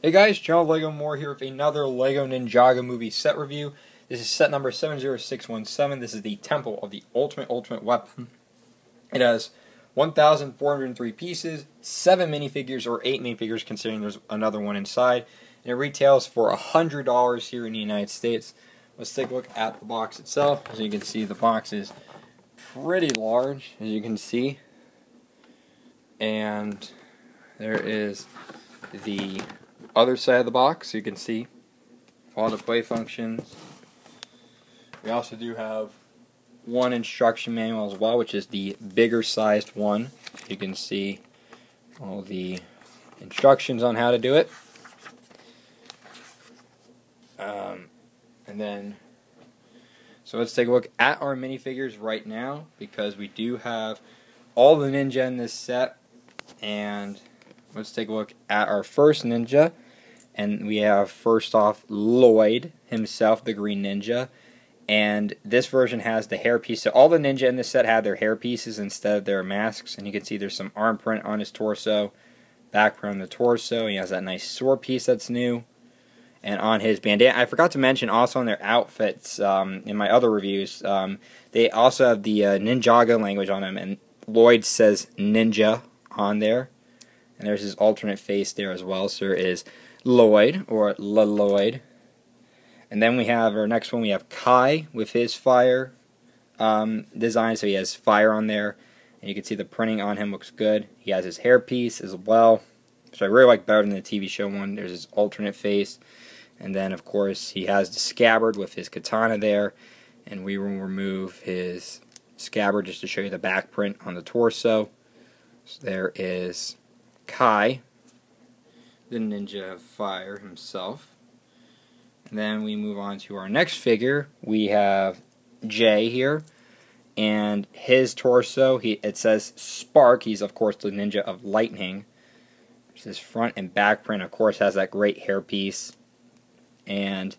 Hey guys, John Lego Moore here with another Lego Ninjago movie set review. This is set number 70617. This is the Temple of the Ultimate Weapon. It has 1,403 pieces, 7 minifigures, or 8 minifigures considering there's another one inside. And it retails for $100 here in the United States. Let's take a look at the box itself. As you can see, the box is pretty large, as you can see. And there is the other side of the box, so you can see all the play functions. We also do have one instruction manual as well, which is the bigger sized one. You can see all the instructions on how to do it. So let's take a look at our minifigures right now, because we do have all the ninja in this set. And let's take a look at our first ninja. And we have, first off, Lloyd himself, the Green Ninja. And this version has the hairpiece. So all the ninja in this set have their hairpieces instead of their masks. And you can see there's some arm print on his torso, back print on the torso. He has that nice sword piece that's new. And on his bandana, I forgot to mention also on their outfits, in my other reviews, they also have the Ninjago language on them. And Lloyd says ninja on there. And there's his alternate face there as well. So there is Lloyd, or Lloyd. And then we have our next one, we have Kai with his fire design. So he has fire on there. And you can see the printing on him looks good. He has his hairpiece as well, which I really like better than the TV show one. There's his alternate face. And then, of course, he has the scabbard with his katana there. And we will remove his scabbard just to show you the back print on the torso. So there is Kai, the Ninja of Fire himself. And then we move on to our next figure. We have Jay here, and his torso, it says Spark. He's, of course, the Ninja of Lightning. His front and back print, of course, has that great hairpiece. And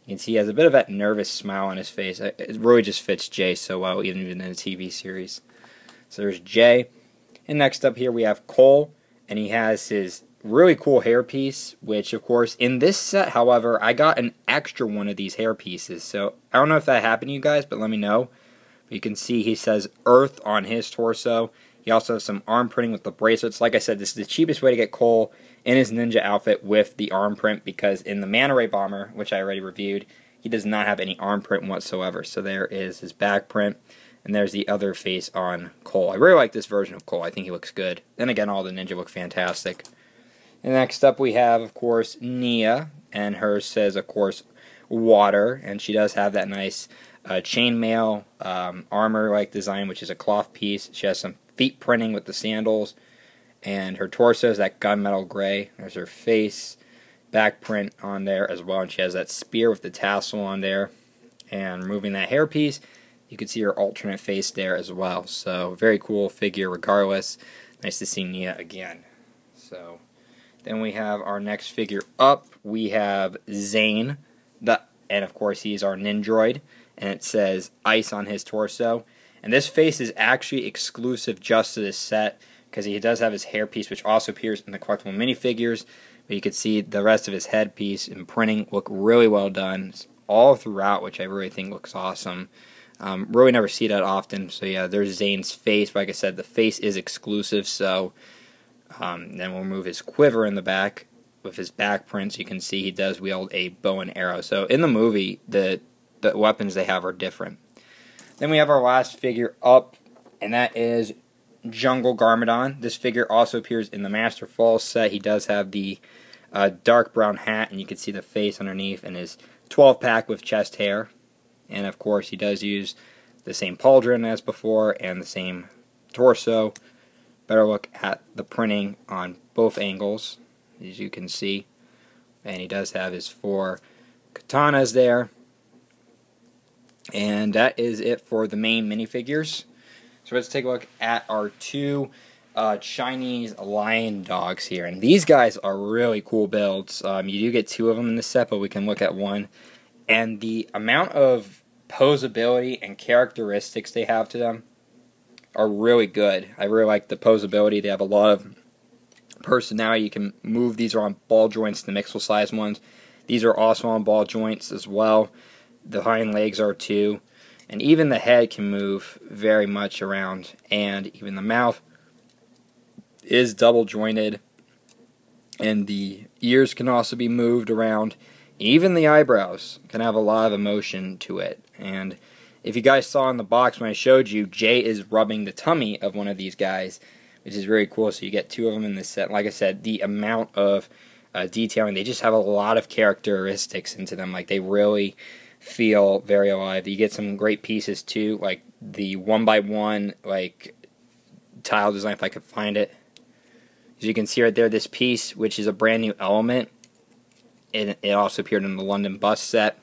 you can see he has a bit of that nervous smile on his face. It really just fits Jay so well, even in the TV series. So there's Jay. And next up here we have Cole. And he has his really cool hairpiece, which, of course, in this set, however, I got an extra one of these hairpieces. So I don't know if that happened to you guys, but let me know. But you can see he says Earth on his torso. He also has some arm printing with the bracelets. Like I said, this is the cheapest way to get Cole in his ninja outfit with the arm print, because in the Manta Ray Bomber, which I already reviewed, he does not have any arm print whatsoever. So there is his back print. And there's the other face on Cole. I really like this version of Cole. I think he looks good. Then again, all the ninja look fantastic. And next up we have, of course, Nia. And hers says, of course, water. And she does have that nice chainmail armor-like design, which is a cloth piece. She has some feet printing with the sandals. And her torso is that gunmetal gray. There's her face, back print on there as well. And she has that spear with the tassel on there. And removing that hairpiece, you can see her alternate face there as well. So, very cool figure regardless. Nice to see Nia again. So, then we have our next figure up. We have Zane. And of course, he's our Nindroid. And it says Ice on his torso. And this face is actually exclusive just to this set, because he does have his hairpiece, which also appears in the collectible minifigures. But you can see the rest of his headpiece and printing look really well done all throughout, which I really think looks awesome. Really never see that often. So yeah, there's Zane's face. Like I said, the face is exclusive. So then we'll move his quiver in the back with his back prints. You can see he does wield a bow and arrow. So in the movie, the weapons they have are different. Then we have our last figure up, and that is Jungle Garmadon. This figure also appears in the Master Falls set. He does have the dark brown hat, and you can see the face underneath, and his 12-pack with chest hair. And of course, he does use the same pauldron as before and the same torso. Better look at the printing on both angles, as you can see. And he does have his 4 katanas there. And that is it for the main minifigures. So let's take a look at our 2 Chinese lion dogs here. And these guys are really cool builds. You do get 2 of them in the set, but we can look at one. And the amount of posability and characteristics they have to them are really good. I really like the posability. They have a lot of personality. You can move. These are on ball joints, the mixable size ones. These are also on ball joints as well. The hind legs are too. And even the head can move very much around. And even the mouth is double jointed. And the ears can also be moved around. Even the eyebrows can have a lot of emotion to it. And if you guys saw in the box when I showed you, Jay is rubbing the tummy of one of these guys, which is very cool. So you get two of them in this set. Like I said, the amount of detailing, they just have a lot of characteristics into them. Like, they really feel very alive. You get some great pieces too, like the 1x1 like tile design, if I could find it. As you can see right there, this piece, which is a brand new element, it also appeared in the London bust set,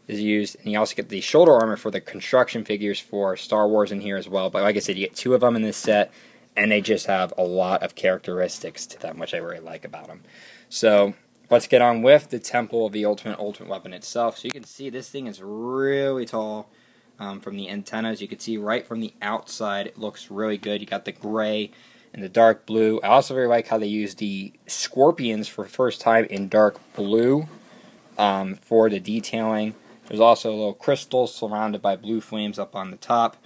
is used. And you also get the shoulder armor for the construction figures for Star Wars in here as well. But like I said, you get two of them in this set, and they just have a lot of characteristics to them, which I really like about them. So let's get on with the Temple of the Ultimate Weapon itself. So you can see this thing is really tall from the antennas. You can see right from the outside it looks really good. You got the gray and the dark blue. I also really like how they use the scorpions for the first time in dark blue for the detailing. There's also a little crystal surrounded by blue flames up on the top.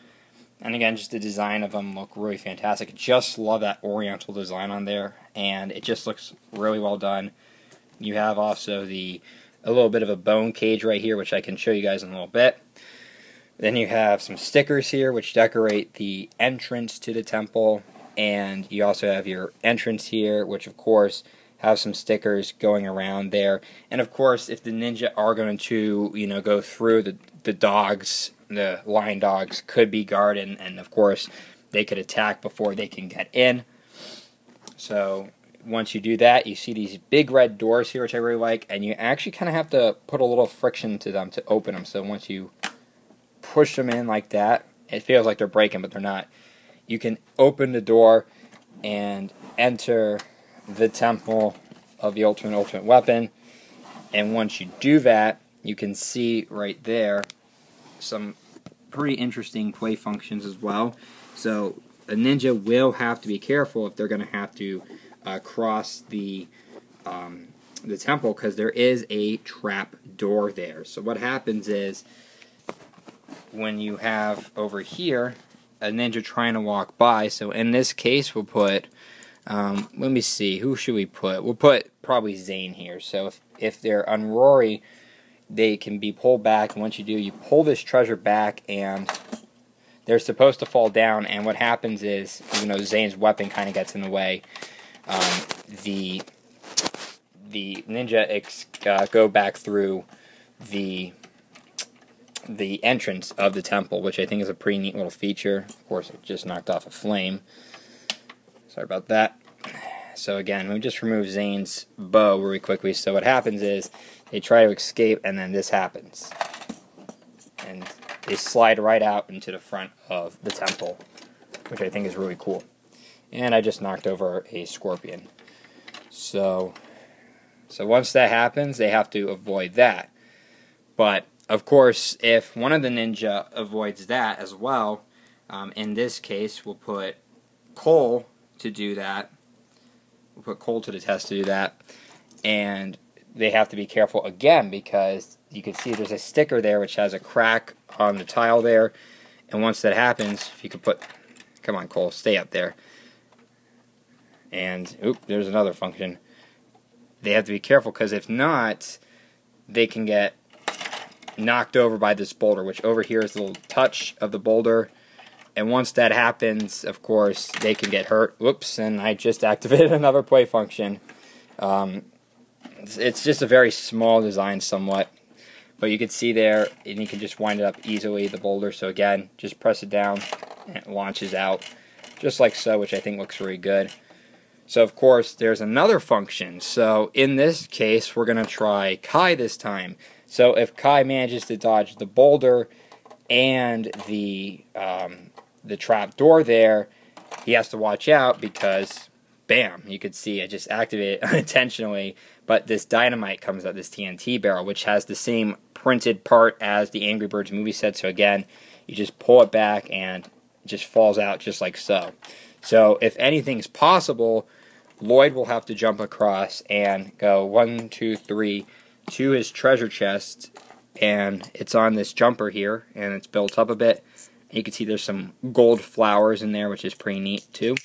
And again, just the design of them look really fantastic. Just love that oriental design on there, and it just looks really well done. You have also a little bit of a bone cage right here, which I can show you guys in a little bit. Then you have some stickers here, which decorate the entrance to the temple, and you also have your entrance here, which of course have some stickers going around there. And of course, if the ninja are going to, go through, the dogs, the lion dogs could be guarded, and of course they could attack before they can get in. So once you do that, you see these big red doors here, which I really like, and you actually kind of have to put a little friction to them to open them. So once you push them in like that, it feels like they're breaking, but they're not. You can open the door and enter the Temple of the Ultimate Weapon. And once you do that, you can see right there some pretty interesting play functions as well. So a ninja will have to be careful if they're going to have to cross the temple, because there is a trap door there. So what happens is, when you have over here a ninja trying to walk by, so in this case we'll put, let me see, who should we put? We'll put probably Zane here. So if they're unrory, they can be pulled back, and once you do, you pull this treasure back, and they're supposed to fall down. And what happens is, Zane's weapon kind of gets in the way, the ninja go back through the entrance of the temple, which I think is a pretty neat little feature. Of course, it just knocked off a flame. Sorry about that. So again, we just remove Zane's bow really quickly. So what happens is, they try to escape, and then this happens. And they slide right out into the front of the temple, which I think is really cool. And I just knocked over a scorpion. So once that happens, they have to avoid that. But, of course, if one of the ninja avoids that as well, in this case, we'll put Cole to do that. We'll put Cole to the test to do that. And they have to be careful again, because you can see there's a sticker there which has a crack on the tile there. And once that happens, if you could put, come on Cole, stay up there. And, oop, there's another function. They have to be careful, because if not, they can get knocked over by this boulder, which over here is the little touch of the boulder. And once that happens, of course, they can get hurt. Whoops, and I just activated another play function. It's just a very small design somewhat, but you can see there, and you can just wind it up easily, the boulder. So again, just press it down, and it launches out, just like so, which I think looks really good. So of course, there's another function. So in this case, we're going to try Kai this time. So if Kai manages to dodge the boulder and the trap door there, he has to watch out, because bam, you could see I just activated it unintentionally, but this dynamite comes out, this TNT barrel, which has the same printed part as the Angry Birds movie set. So again, you just pull it back and it just falls out just like so. So if anything's possible, Lloyd will have to jump across and go 1, 2, 3 to his treasure chest, and it's on this jumper here, and it's built up a bit. You can see there's some gold flowers in there, which is pretty neat too,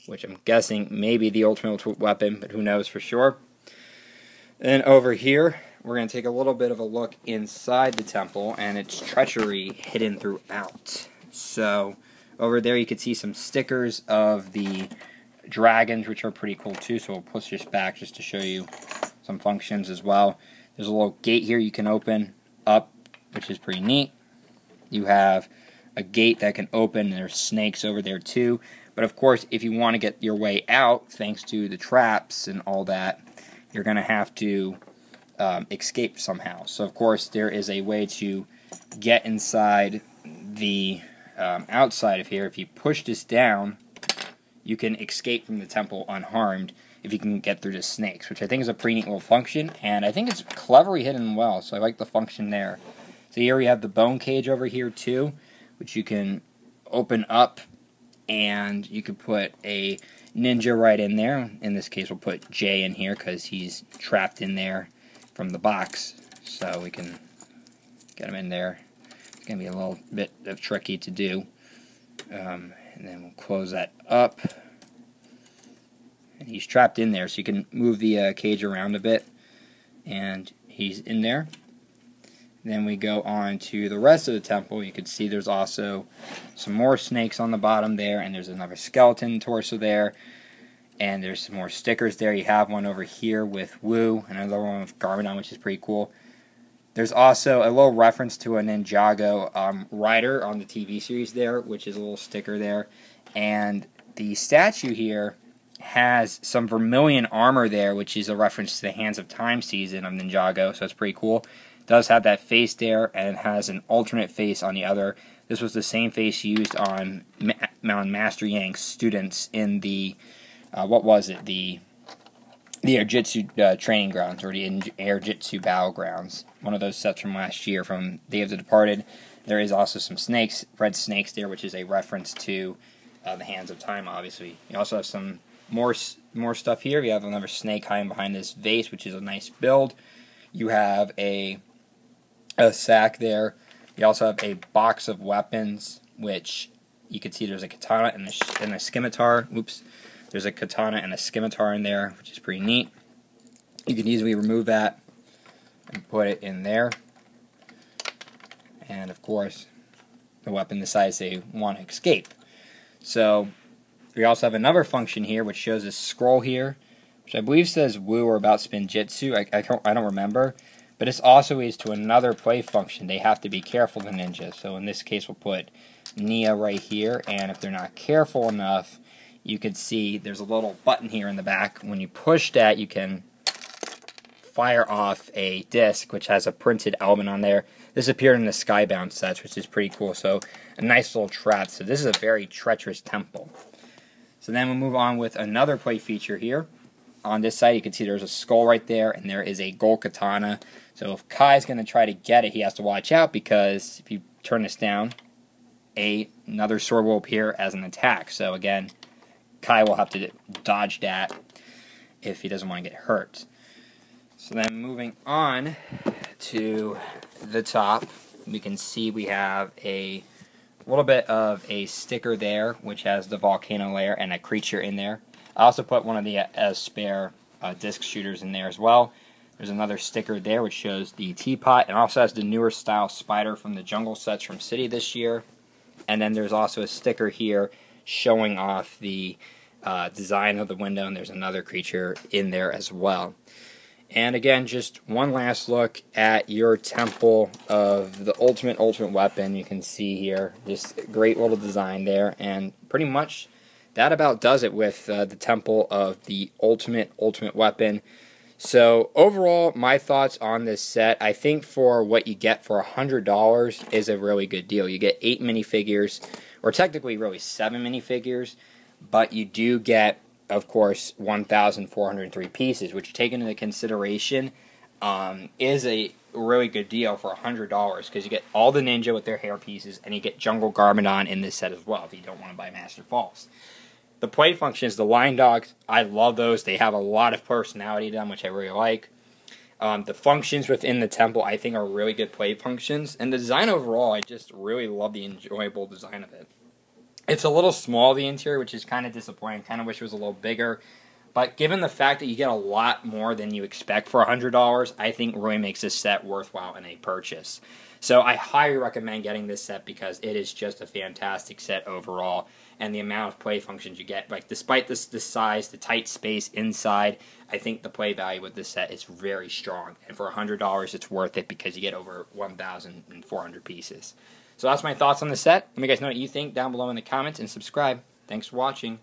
which I'm guessing may be the ultimate weapon, but who knows for sure. And over here, we're going to take a little bit of a look inside the temple, and it's treachery hidden throughout. So over there you can see some stickers of the dragons, which are pretty cool too, so we'll push this back just to show you some functions as well. There's a little gate here you can open up, which is pretty neat. You have a gate that can open, and there's snakes over there too. But of course, if you want to get your way out, thanks to the traps and all that, you're going to have to escape somehow. So of course, there is a way to get inside the outside of here. If you push this down, you can escape from the temple unharmed if you can get through the snakes, which I think is a pretty neat little function, and I think it's cleverly hidden well, so I like the function there. So here we have the bone cage over here too, which you can open up, and you could put a ninja right in there. In this case, we'll put Jay in here because he's trapped in there from the box, so we can get him in there. It's going to be a little bit of tricky to do. And then we'll close that up. And he's trapped in there, so you can move the cage around a bit. And he's in there. And then we go on to the rest of the temple. You can see there's also some more snakes on the bottom there, and there's another skeleton torso there. And there's some more stickers there. You have one over here with Wu, and another one with Garmadon, which is pretty cool. There's also a little reference to a Ninjago rider on the TV series there, which is a little sticker there. And the statue here has some vermilion armor there, which is a reference to the Hands of Time season of Ninjago, so it's pretty cool. It does have that face there, and it has an alternate face on the other. This was the same face used on Master Yang's students in the, what was it, the Air Jitsu training grounds, or the Air Jitsu battlegrounds. One of those sets from last year from Day of the Departed. There is also some snakes, red snakes there, which is a reference to the Hands of Time, obviously. You also have some more stuff here. You have another snake hiding behind this vase, which is a nice build. You have a sack there. You also have a box of weapons, which you can see there's a katana and a scimitar. Oops. There's a katana and a scimitar in there, which is pretty neat. You can easily remove that and put it in there. And of course, the weapon decides they want to escape. So we also have another function here, which shows a scroll here, which I believe says Wu or about Spinjitzu. I don't remember. But this also leads to another play function. They have to be careful, the ninja. So in this case, we'll put Nia right here. And if they're not careful enough, you can see there's a little button here in the back. When you push that, you can fire off a disc, which has a printed element on there. This appeared in the Skybound sets, which is pretty cool. So a nice little trap. So this is a very treacherous temple. So then we'll move on with another play feature here. On this side, you can see there's a skull right there, and there is a gold katana. So if Kai's going to try to get it, he has to watch out, because if you turn this down, another sword will appear as an attack. So again, Kai will have to dodge that if he doesn't want to get hurt. So then moving on to the top, we can see we have a little bit of a sticker there, which has the volcano layer and a creature in there. I also put one of the spare disc shooters in there as well. There's another sticker there which shows the teapot, and also has the newer style spider from the jungle sets from City this year. And then there's also a sticker here showing off the design of the window, and there's another creature in there as well. And again, just one last look at your temple of the ultimate weapon. You can see here, just great little design there, and pretty much that about does it with the temple of the ultimate weapon. So overall, my thoughts on this set, I think for what you get for $100 is a really good deal. You get 8 minifigures, or technically really 7 minifigures, but you do get, of course, 1,403 pieces, which, taken into consideration, is a really good deal for $100, because you get all the ninja with their hair pieces, and you get Jungle Garmadon in this set as well, if you don't want to buy Master Falls. The play functions, the line dogs, I love those. They have a lot of personality to them, which I really like. The functions within the temple, I think, are really good play functions. And the design overall, I just really love the enjoyable design of it. It's a little small, the interior, which is kind of disappointing. Kind of wish it was a little bigger. But given the fact that you get a lot more than you expect for $100, I think really makes this set worthwhile in a purchase. So I highly recommend getting this set because it is just a fantastic set overall. And the amount of play functions you get, like despite the size, the tight space inside, I think the play value with this set is very strong. And for $100, it's worth it because you get over 1,400 pieces. So that's my thoughts on the set. Let me guys know what you think down below in the comments and subscribe. Thanks for watching.